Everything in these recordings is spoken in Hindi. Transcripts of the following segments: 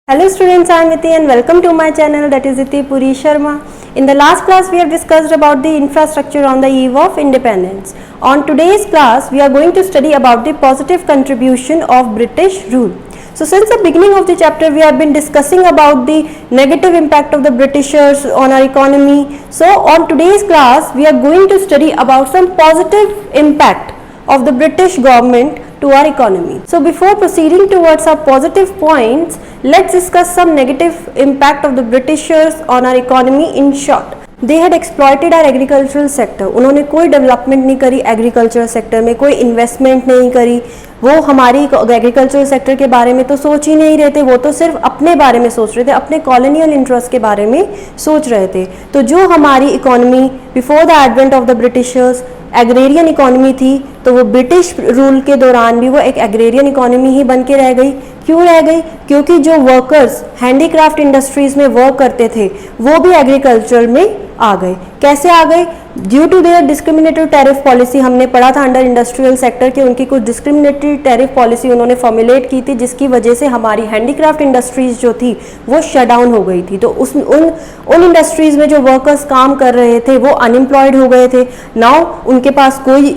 Hello students, I am Iti and welcome to my channel, that is Iti Puri Sharma. In the last class we have discussed about the infrastructure on the eve of independence. On today's class we are going to study about the positive contribution of British rule. So since the beginning of the chapter we have been discussing about the negative impact of the Britishers on our economy. So on today's class we are going to study about some positive impact of the British government to our economy. So before proceeding towards our positive points, let's discuss some negative impact of the Britishers on our economy in short. They had exploited our agricultural sector. उन्होंने कोई डेवलपमेंट नहीं करी एग्रीकल्चर सेक्टर में, कोई इन्वेस्टमेंट नहीं करी. वो हमारी एग्रीकल्चर सेक्टर के बारे में तो सोच ही नहीं रहे थे, वो तो सिर्फ अपने बारे में सोच रहे थे, अपने कॉलोनियल इंटरेस्ट के बारे में सोच रहे थे. तो जो हमारी economy before the advent of the Britishers agrarian economy थी, तो वो ब्रिटिश रूल के दौरान भी वो एक एग्रेरियन इकोनॉमी ही बन के रह गई. क्यों रह गई? क्योंकि जो वर्कर्स हैंडीक्राफ्ट इंडस्ट्रीज में वर्क करते थे वो भी एग्रीकल्चर में आ गए. कैसे आ गए? Due to their discriminatory tariff policy. हमने पढ़ा था अंडर इंडस्ट्रियल सेक्टर के उनकी कुछ डिस्क्रिमिनेटरी टैरिफ पॉलिसी उन्होंने फॉर्मुलेट की थी, जिसकी वजह से हमारी हैंडीक्राफ्ट इंडस्ट्रीज जो थी वो शट डाउन हो गई थी. तो उन इंडस्ट्रीज में जो वर्कर्स काम कर रहे थे वो अनएम्प्लॉयड हो गए थे. नाउ उनके पास कोई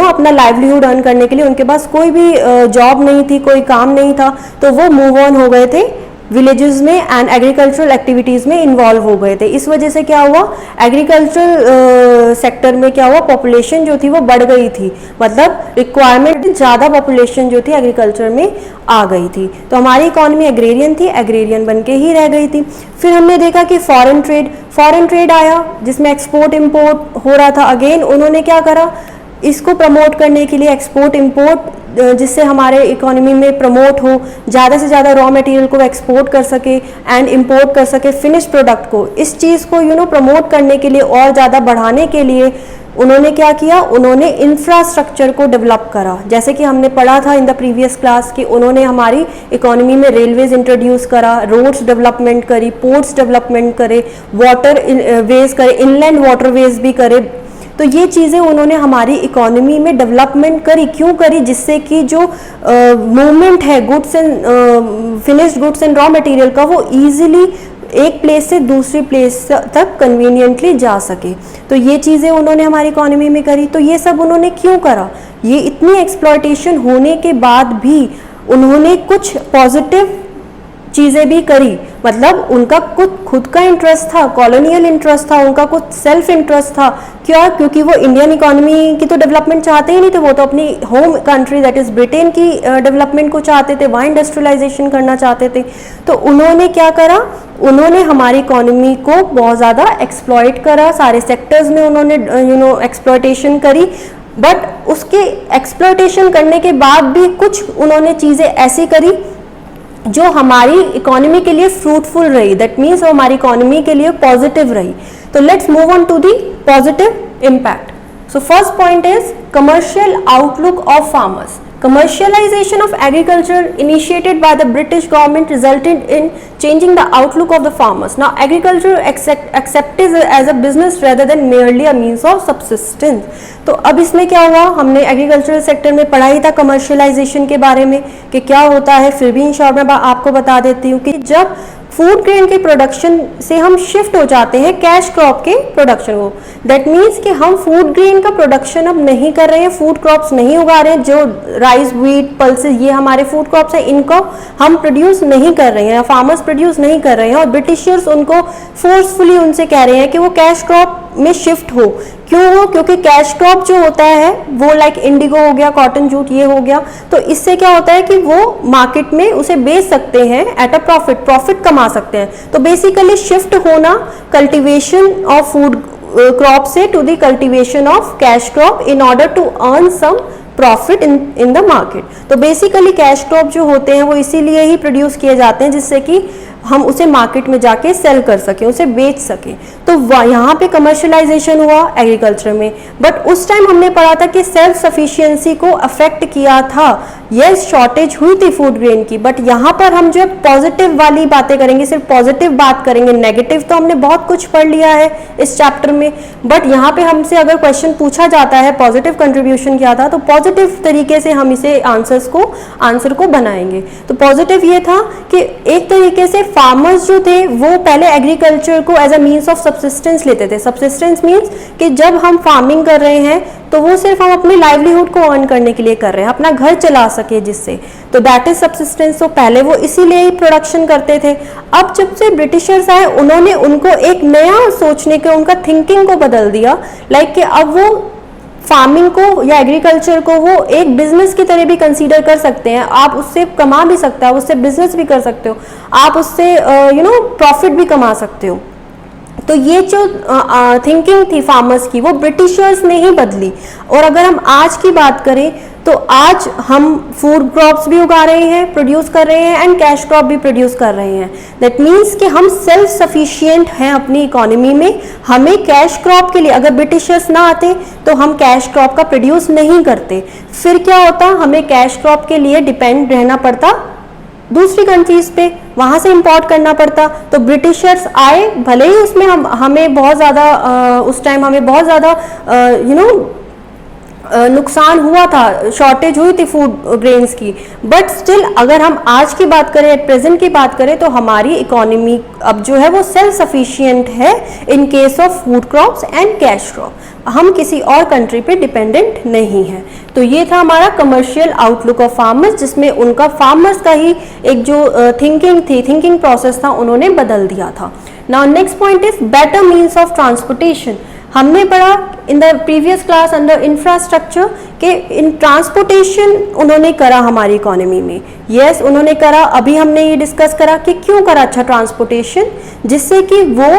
अपना लाइवलीहुड अर्न करने के लिए उनके पास कोई भी जॉब नहीं थी, कोई काम नहीं था, तो वो मूव ऑन हो गए थे विलेजेस में एंड एग्रीकल्चरल एक्टिविटीज़ में इन्वॉल्व हो गए थे. इस वजह से क्या हुआ, एग्रीकल्चर सेक्टर में क्या हुआ, पॉपुलेशन जो थी वो बढ़ गई थी. मतलब रिक्वायरमेंट ज़्यादा पॉपुलेशन जो थी एग्रीकल्चर में आ गई थी. तो हमारी इकोनॉमी एग्रेरियन थी, एग्रेरियन बन के ही रह गई थी. फिर हमने देखा कि फॉरेन ट्रेड आया जिसमें एक्सपोर्ट इम्पोर्ट हो रहा था. अगेन उन्होंने क्या करा, इसको प्रमोट करने के लिए एक्सपोर्ट इम्पोर्ट, जिससे हमारे इकोनॉमी में प्रमोट हो, ज़्यादा से ज़्यादा रॉ मटेरियल को एक्सपोर्ट कर सके एंड इंपोर्ट कर सके फिनिश प्रोडक्ट को. इस चीज़ को प्रमोट करने के लिए और ज़्यादा बढ़ाने के लिए उन्होंने क्या किया, उन्होंने इंफ्रास्ट्रक्चर को डेवलप करा. जैसे कि हमने पढ़ा था इन द प्रीवियस क्लास कि उन्होंने हमारी इकोनॉमी में रेलवेज इंट्रोड्यूस करा, रोड्स डेवलपमेंट करी, पोर्ट्स डेवलपमेंट करे, वाटर वेज करे, इनलैंड वाटरवेज भी करे. तो ये चीज़ें उन्होंने हमारी इकोनॉमी में डेवलपमेंट करी. क्यों करी? जिससे कि जो मूवमेंट है goods and finished goods and raw material का वो इजीली एक प्लेस से दूसरी प्लेस तक कन्वीनियंटली जा सके. तो ये चीज़ें उन्होंने हमारी इकोनॉमी में करी. तो ये सब उन्होंने क्यों करा? ये इतनी एक्सप्लॉयटेशन होने के बाद भी उन्होंने कुछ पॉजिटिव चीज़ें भी करी. मतलब उनका कुछ खुद का इंटरेस्ट था, कॉलोनियल इंटरेस्ट था, उनका कुछ सेल्फ इंटरेस्ट था. क्या? क्योंकि वो इंडियन इकोनॉमी की तो डेवलपमेंट चाहते ही नहीं थे, वो तो अपनी home country that is Britain की डेवलपमेंट को चाहते थे, वहाँ इंडस्ट्रियलाइजेशन करना चाहते थे. तो उन्होंने क्या करा, उन्होंने हमारी इकोनॉमी को बहुत ज़्यादा एक्सप्लॉइट करा. सारे सेक्टर्स में उन्होंने एक्सप्लॉयटेशन करी. बट उसके एक्सप्लॉयटेशन करने के बाद भी कुछ उन्होंने चीज़ें ऐसी करी जो हमारी इकोनॉमी के लिए फ्रूटफुल रही. दैट मीन्स वो हमारी इकोनॉमी के लिए पॉजिटिव रही. तो let's move on to the positive impact. So first point is commercial outlook of farmers. Commercialization of agriculture initiated by the British government resulted in changing the outlook of the farmers. Now agriculture accepted as a business rather than merely a means of subsistence. तो अब इसमें क्या हुआ, हमने एग्रीकल्चरल सेक्टर में पढ़ा ही था कमर्शियलाइजेशन के बारे में कि क्या होता है. फिर भी इन शॉर्ट में आपको बता देती हूँ कि जब फूड ग्रेन के प्रोडक्शन से हम शिफ्ट हो जाते हैं कैश क्रॉप के प्रोडक्शन को, दैट मीन्स कि हम फूड ग्रेन का प्रोडक्शन अब नहीं कर रहे हैं, फूड क्रॉप्स नहीं उगा रहे हैं. जो राइस, व्हीट, पल्सेस ये हमारे फूड क्रॉप्स हैं, इनको हम प्रोड्यूस नहीं कर रहे हैं या फार्मर्स प्रोड्यूस नहीं कर रहे हैं. और ब्रिटिशर्स उनको फोर्सफुली उनसे कह रहे हैं कि वो कैश क्रॉप में शिफ्ट हो. क्यों हो? क्योंकि कैश क्रॉप जो होता है वो लाइक इंडिगो हो गया, कॉटन जूट ये हो गया, तो इससे क्या होता है कि वो मार्केट में उसे बेच सकते हैं एट अ प्रॉफिट कमा सकते हैं. तो बेसिकली शिफ्ट होना कल्टीवेशन ऑफ फूड क्रॉप से to the cultivation of cash crop in order to earn some profit in the market. तो बेसिकली कैश क्रॉप जो होते हैं वो इसीलिए ही प्रोड्यूस किए जाते हैं जिससे कि हम उसे मार्केट में जाके सेल कर सकें, उसे बेच सकें। तो यहाँ पे कमर्शलाइजेशन हुआ एग्रीकल्चर में। बट उस टाइम हमने पढ़ा था कि सेल्फ सफिशिएंसी को अफेक्ट किया था, यस शॉर्टेज हुई थी फूड ग्रेन की। बट यहाँ पर हम जो है पॉजिटिव वाली बातें करेंगे, सिर्फ पॉजिटिव बात करेंगे, नेगेटिव तो हमने बहुत कुछ पढ़ लिया है इस चैप्टर में। बट यहाँ पे हमसे अगर क्वेश्चन पूछा जाता है पॉजिटिव कंट्रीब्यूशन क्या था, तो पॉजिटिव तरीके से हम इसे आंसर को बनाएंगे। तो पॉजिटिव ये था कि एक तरीके से फार्मर्स जो थे वो पहले एग्रीकल्चर को as a means of subsistence लेते थे। सब्सिस्टेंस मीन्स कि जब हम फार्मिंग कर रहे हैं तो वो सिर्फ हम अपने लाइवलीहुड को अर्न करने के लिए कर रहे हैं, अपना घर चला सके जिससे, तो दैट इज सब्सिस्टेंस। तो पहले वो इसीलिए ही प्रोडक्शन करते थे। अब जब से ब्रिटिशर्स आए उन्होंने उनको एक नया सोचने के, उनका थिंकिंग को बदल दिया। लाइक कि अब वो फार्मिंग को या एग्रीकल्चर को वो एक बिजनेस की तरह भी कंसीडर कर सकते हैं। आप उससे कमा भी सकते हो, आप उससे बिजनेस भी कर सकते हो, आप उससे प्रॉफिट भी कमा सकते हो। तो ये जो थिंकिंग थी फार्मर्स की वो ब्रिटिशर्स ने ही बदली। और अगर हम आज की बात करें तो आज हम फूड क्रॉप्स भी उगा रहे हैं, प्रोड्यूस कर रहे हैं, एंड कैश क्रॉप भी प्रोड्यूस कर रहे हैं। दैट मीन्स कि हम सेल्फ सफिशिएंट हैं अपनी इकोनॉमी में। हमें कैश क्रॉप के लिए, अगर ब्रिटिशर्स ना आते तो हम कैश क्रॉप का प्रोड्यूस नहीं करते। फिर क्या होता, हमें कैश क्रॉप के लिए डिपेंड रहना पड़ता दूसरी कंट्रीज पे, वहां से इंपोर्ट करना पड़ता। तो ब्रिटिशर्स आए, भले ही उसमें हमें बहुत ज़्यादा उस टाइम हमें बहुत ज़्यादा नुकसान हुआ था, शॉर्टेज हुई थी फूड ग्रेन्स की, बट स्टिल अगर हम आज की बात करें, एट प्रेजेंट की बात करें, तो हमारी इकोनॉमी अब जो है वो सेल्फ सफिशिएंट है in case of food crops and cash crop. हम किसी और कंट्री पे डिपेंडेंट नहीं है। तो ये था हमारा कमर्शियल आउटलुक ऑफ फार्मर्स, जिसमें उनका फार्मर्स का ही एक जो थिंकिंग प्रोसेस था उन्होंने बदल दिया था। Now next point is better means of transportation. हमने पढ़ा in the previous class under infrastructure के इन ट्रांसपोर्टेशन उन्होंने करा हमारी इकोनॉमी में। यस उन्होंने करा। अभी हमने ये डिस्कस करा कि क्यों करा अच्छा ट्रांसपोर्टेशन, जिससे कि वो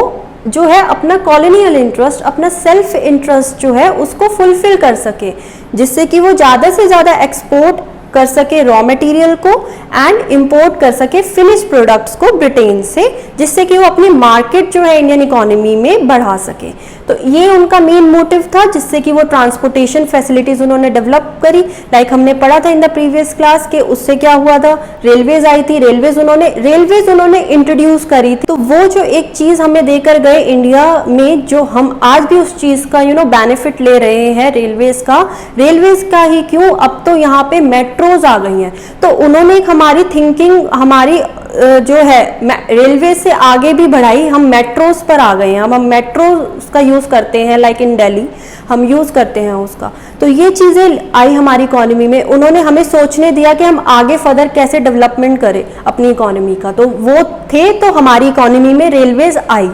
जो है अपना कॉलोनियल इंटरेस्ट, अपना सेल्फ इंटरेस्ट जो है उसको फुलफिल कर सके, जिससे कि वो ज़्यादा से ज़्यादा एक्सपोर्ट कर सके रॉ मटेरियल को एंड इंपोर्ट कर सके फिनिश प्रोडक्ट्स को ब्रिटेन से, जिससे कि वो अपनी मार्केट जो है इंडियन इकोनॉमी में बढ़ा सके। तो ये उनका मेन मोटिव था, जिससे कि वो ट्रांसपोर्टेशन फैसिलिटीज उन्होंने डेवलप करी। लाइक हमने पढ़ा था इन द प्रीवियस क्लास के, उससे क्या हुआ था, रेलवेज आई थी, रेलवेज उन्होंने इंट्रोड्यूस करी थी। तो वो जो एक चीज़ हमें देकर गए इंडिया में, जो हम आज भी उस चीज़ का बेनिफिट ले रहे हैं रेलवेज का ही क्यों, अब तो यहाँ पे मेट्रोज आ गई हैं। तो उन्होंने हमारी थिंकिंग, हमारी जो है रेलवे से आगे भी बढ़ाई, हम मेट्रोज पर आ गए हैं। हम मेट्रोज का यूज़ करते हैं, लाइक इन दिल्ली हम यूज़ करते हैं उसका। तो ये चीज़ें आई हमारी इकोनॉमी में, उन्होंने हमें सोचने दिया कि हम आगे फर्दर कैसे डेवलपमेंट करें अपनी इकोनॉमी का। तो वो थे, तो हमारी इकोनॉमी में रेलवेज आई।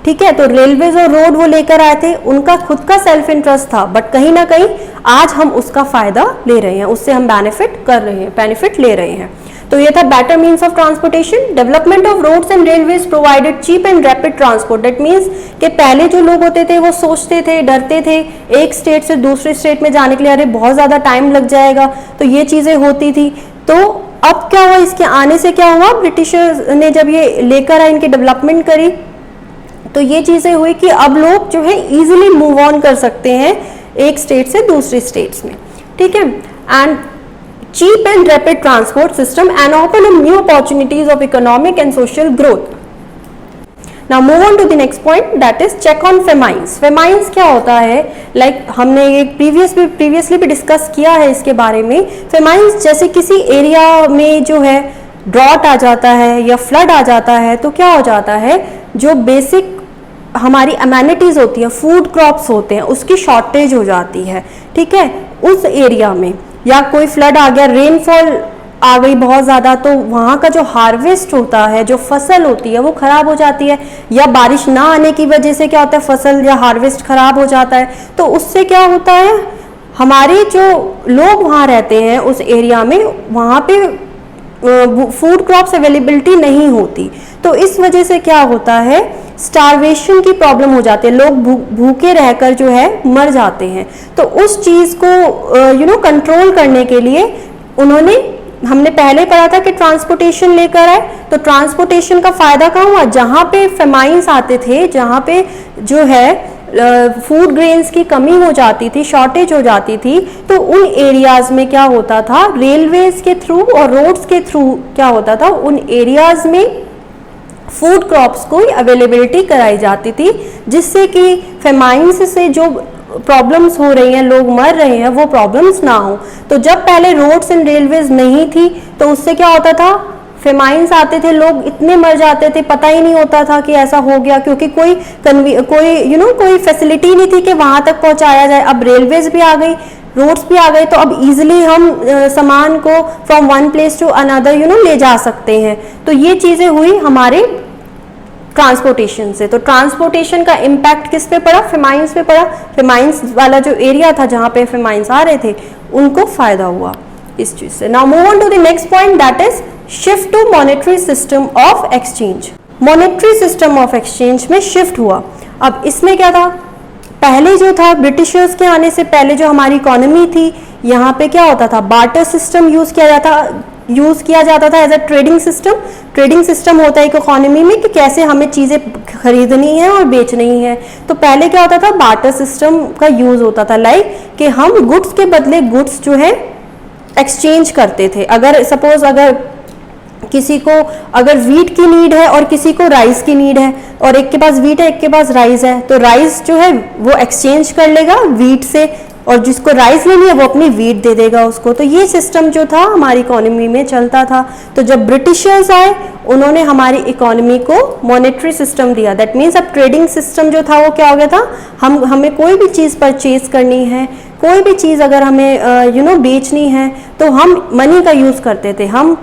ठीक है, तो रेलवेज और रोड वो लेकर आए थे, उनका खुद का सेल्फ इंटरेस्ट था, बट कहीं ना कहीं आज हम उसका फायदा ले रहे हैं, उससे हम बेनिफिट ले रहे हैं। तो ये था better means of transportation. Development of roads and railways provided cheap and rapid transport. That means कि पहले जो लोग होते थे वो सोचते थे, डरते थे एक स्टेट से दूसरे स्टेट में जाने के लिए, अरे बहुत ज़्यादा टाइम लग जाएगा, तो ये चीज़ें होती थी। तो अब क्या हुआ, इसके आने से क्या हुआ, ब्रिटिशर्स ने जब ये लेकर आए, इनकी डेवलपमेंट करी, तो ये चीज़ें हुई कि अब लोग जो है ईजिली मूव ऑन कर सकते हैं एक स्टेट से दूसरी स्टेट्स में। ठीक है, and cheap and rapid transport system and open up new opportunities of economic and social growth. Now move on to the next point, that is check on famines. Famines क्या होता है, like हमने ये previously भी डिस्कस किया है इसके बारे में। famines जैसे किसी एरिया में जो है ड्रॉट आ जाता है या फ्लड आ जाता है, तो क्या हो जाता है, जो बेसिक हमारी अमेनिटीज़ होती हैं, फूड क्रॉप्स होते हैं, उसकी शॉर्टेज हो जाती है। ठीक है, उस एरिया में, या कोई फ्लड आ गया, रेनफॉल आ गई बहुत ज़्यादा, तो वहाँ का जो हार्वेस्ट होता है, जो फसल होती है वो ख़राब हो जाती है, या बारिश ना आने की वजह से क्या होता है, फसल या हार्वेस्ट ख़राब हो जाता है। तो उससे क्या होता है, हमारे जो लोग वहाँ रहते हैं उस एरिया में, वहाँ पे फूड क्रॉप्स अवेलेबिलिटी नहीं होती। तो इस वजह से क्या होता है, स्टारवेशन की प्रॉब्लम हो जाती है, लोग भूखे रहकर जो है मर जाते हैं। तो उस चीज़ को कंट्रोल करने के लिए उन्होंने हमने पहले पढ़ा था कि ट्रांसपोर्टेशन लेकर आए, तो ट्रांसपोर्टेशन का फायदा कहाँ हुआ, जहाँ पे फेमाइंस आते थे, जहाँ पे जो है फूड ग्रेन्स की कमी हो जाती थी, शॉर्टेज हो जाती थी, तो उन एरियाज में क्या होता था, रेलवेज के थ्रू और रोड्स के थ्रू क्या होता था, उन एरियाज में फूड क्रॉप्स को अवेलेबिलिटी कराई जाती थी, जिससे कि फेमाइंस से जो प्रॉब्लम्स हो रही हैं, लोग मर रहे हैं, वो प्रॉब्लम्स ना हो। तो जब पहले रोड्स एंड रेलवेज नहीं थी तो उससे क्या होता था, फेमाइंस आते थे, लोग इतने मर जाते थे, पता ही नहीं होता था कि ऐसा हो गया, क्योंकि कोई कोई फैसिलिटी नहीं थी कि वहां तक पहुंचाया जाए। अब रेलवेज भी आ गई, रोड्स भी आ गए, तो अब इजीली हम सामान को from one place to another ले जा सकते हैं। तो ये चीजें हुई हमारे ट्रांसपोर्टेशन से। तो ट्रांसपोर्टेशन का इम्पैक्ट किस पे पड़ा, फेमाइंस पे पड़ा। फेमाइंस वाला जो एरिया था जहां पे फेमाइंस आ रहे थे, उनको फायदा हुआ इस चीज से। Now move on to the next point, that is shift to monetary system of exchange. Monetary system of exchange में शिफ्ट हुआ। अब इसमें क्या था, पहले जो था ब्रिटिशर्स के आने से पहले जो हमारी इकोनॉमी थी, यहाँ पे क्या होता था, बार्टर सिस्टम यूज किया जाता था as a trading system. Trading system होता है एक इकोनॉमी में कि कैसे हमें चीजें खरीदनी है और बेचनी है। तो पहले क्या होता था, बार्टर सिस्टम का यूज होता था, लाइक कि हम गुड्स के बदले गुड्स जो है एक्सचेंज करते थे। अगर सपोज अगर किसी को अगर वीट की नीड है और किसी को राइस की नीड है, और एक के पास वीट है एक के पास राइस है, तो राइस जो है वो एक्सचेंज कर लेगा वीट से, और जिसको राइस लेनी है वो अपनी वीट दे देगा उसको। तो ये सिस्टम जो था हमारी इकोनॉमी में चलता था। तो जब ब्रिटिशर्स आए, उन्होंने हमारी इकोनॉमी को मॉनेटरी सिस्टम दिया। दैट मीन्स अब ट्रेडिंग सिस्टम जो था वो क्या हो गया था, हमें कोई भी चीज़ परचेज करनी है, कोई भी चीज़ अगर हमें बेचनी है, तो हम मनी का यूज़ करते थे, हम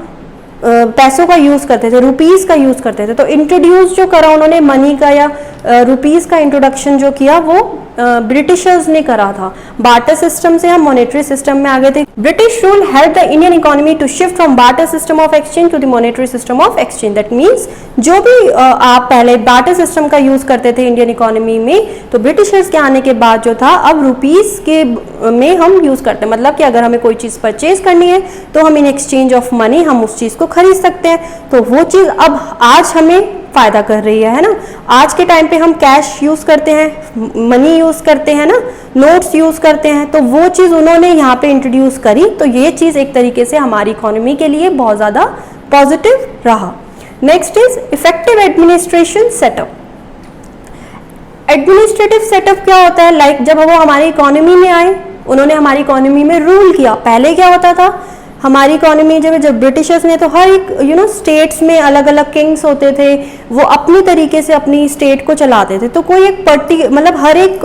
पैसों का यूज़ करते थे, रुपीज़ का यूज़ करते थे। तो इंट्रोड्यूस जो करा उन्होंने मनी का या रुपीज़ का इंट्रोडक्शन जो किया वो ब्रिटिशर्स ने करा था। बार्टर सिस्टम से हम मॉनेटरी सिस्टम में आ गए थे। British rule help the Indian economy to shift from barter system of exchange to the monetary system of exchange. That means जो भी आप पहले बार्टर सिस्टम का यूज़ करते थे इंडियन इकोनॉमी में, तो ब्रिटिशर्स के आने के बाद जो था अब रुपीज़ के में हम यूज़ करते हैं। मतलब कि अगर हमें कोई चीज़ परचेज करनी है तो हम इन एक्सचेंज ऑफ मनी हम उस चीज़ को खरीद सकते हैं। तो वो चीज़ अब आज हमें फायदा कर रही है ना। आज के टाइम पे हम कैश यूज करते हैं, मनी यूज करते हैं ना, नोट्स यूज करते हैं, तो वो चीज़ उन्होंने यहाँ पे इंट्रोड्यूस करी। तो ये चीज़ एक तरीके से हमारी इकोनॉमी के लिए बहुत ज़्यादा पॉजिटिव रहा। Next is effective administration setup. Administrative setup क्या होता है, लाइक जब वो हमारी इकोनॉमी में आए, उन्होंने हमारी इकोनॉमी में रूल किया। पहले क्या होता था, हमारी इकोनॉमी जब ब्रिटिशर्स ने, तो हर एक स्टेट्स में अलग अलग किंग्स होते थे, वो अपनी तरीके से अपनी स्टेट को चलाते थे। तो कोई एक मतलब हर एक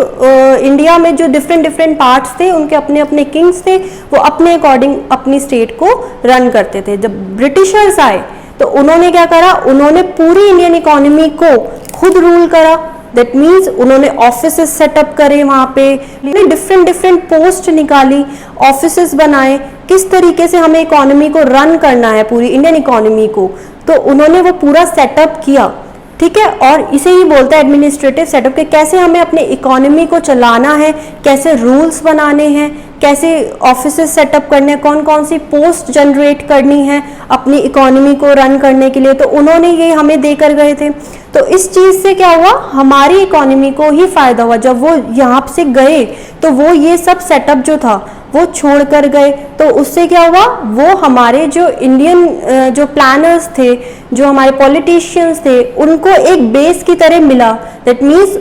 इंडिया में जो डिफरेंट पार्ट्स थे, उनके अपने अपने किंग्स थे, वो अपने अकॉर्डिंग अपनी स्टेट को रन करते थे। जब ब्रिटिशर्स आए तो उन्होंने क्या करा, उन्होंने पूरी इंडियन इकोनॉमी को खुद रूल करा। दैट मीन्स उन्होंने ऑफिसेस सेटअप करे, वहाँ पे डिफरेंट पोस्ट निकाली, ऑफिसेस बनाए, किस तरीके से हमें इकोनॉमी को रन करना है, पूरी इंडियन इकोनॉमी को, तो उन्होंने वो पूरा सेटअप किया। ठीक है, और इसे ही बोलता है एडमिनिस्ट्रेटिव सेटअप के, कैसे हमें अपने इकोनॉमी को चलाना है, कैसे रूल्स बनाने हैं, कैसे ऑफिसेस सेटअप करने हैं, कौन कौन सी पोस्ट जनरेट करनी है अपनी इकोनॉमी को रन करने के लिए। तो उन्होंने ये हमें देकर गए थे। तो इस चीज़ से क्या हुआ, हमारी इकोनॉमी को ही फायदा हुआ। जब वो यहाँ से गए तो वो ये सब सेटअप जो था वो छोड़ कर गए। तो उससे क्या हुआ, वो हमारे जो इंडियन जो प्लानर्स थे, जो हमारे पॉलिटिशियंस थे, उनको एक बेस की तरह मिला। दैट मीन्स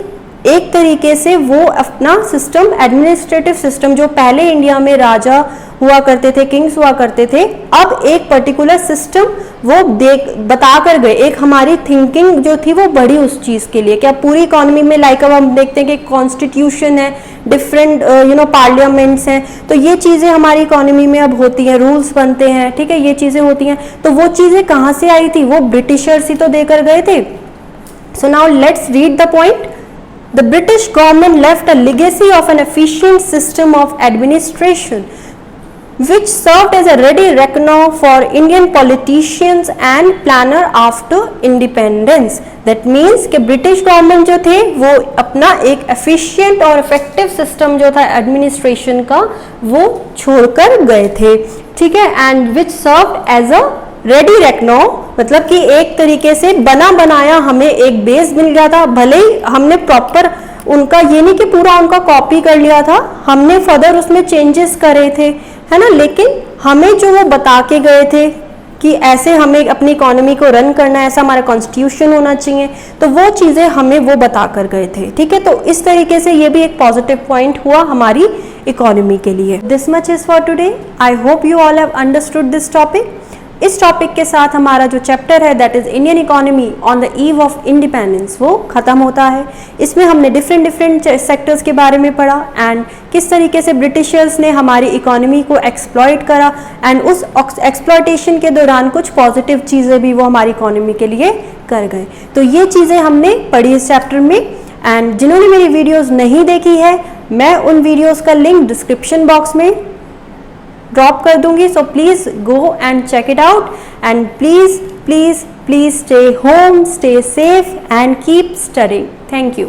एक तरीके से वो अपना सिस्टम, एडमिनिस्ट्रेटिव सिस्टम, जो पहले इंडिया में राजा हुआ करते थे, किंग्स हुआ करते थे, अब एक पर्टिकुलर सिस्टम वो बता कर गए। एक हमारी थिंकिंग जो थी वो बढ़ी उस चीज़ के लिए, क्या पूरी इकोनॉमी में, लाइक अब हम देखते हैं कि कॉन्स्टिट्यूशन है, डिफरेंट पार्लियामेंट्स हैं, तो ये चीज़ें हमारी इकोनॉमी में अब होती हैं, रूल्स बनते हैं। ठीक है, ये चीज़ें होती हैं। तो वो चीज़ें कहाँ से आई थी, वो ब्रिटिशर्स ही तो देकर गए थे। So now let's read the point. The British government left a legacy of an efficient system of administration. which served as a ready reckoner for Indian politicians and planner after independence. That means कि ब्रिटिश गवर्नमेंट जो थे वो अपना एक एफिशिएंट और इफेक्टिव सिस्टम जो था एडमिनिस्ट्रेशन का वो छोड़कर गए थे, ठीक है, and which served as a ready reckoner, मतलब कि एक तरीके से बना बनाया हमें एक बेस मिल गया था, भले ही हमने प्रॉपर उनका ये नहीं कि पूरा उनका कॉपी कर लिया था, हमने फर्दर उसमें चेंजेस करे थे, है ना, लेकिन हमें जो वो बता के गए थे कि ऐसे हमें अपनी इकोनॉमी को रन करना है, ऐसा हमारा कॉन्स्टिट्यूशन होना चाहिए, तो वो चीज़ें हमें वो बता कर गए थे, ठीक है। तो इस तरीके से ये भी एक पॉजिटिव पॉइंट हुआ हमारी इकोनॉमी के लिए। This much is for today. I hope you all have understood this topic. इस टॉपिक के साथ हमारा जो चैप्टर है that is Indian economy on the eve of independence वो ख़त्म होता है। इसमें हमने डिफरेंट सेक्टर्स के बारे में पढ़ा एंड किस तरीके से ब्रिटिशर्स ने हमारी इकोनॉमी को एक्सप्लॉइट करा एंड उस एक्सप्लॉइटेशन के दौरान कुछ पॉजिटिव चीज़ें भी वो हमारी इकोनॉमी के लिए कर गए। तो ये चीज़ें हमने पढ़ी इस चैप्टर में। एंड जिन्होंने मेरी वीडियोज़ नहीं देखी है, मैं उन वीडियोज़ का लिंक डिस्क्रिप्शन बॉक्स में ड्रॉप कर दूंगी, so please go and check it out and please stay home, stay safe and keep studying. Thank you.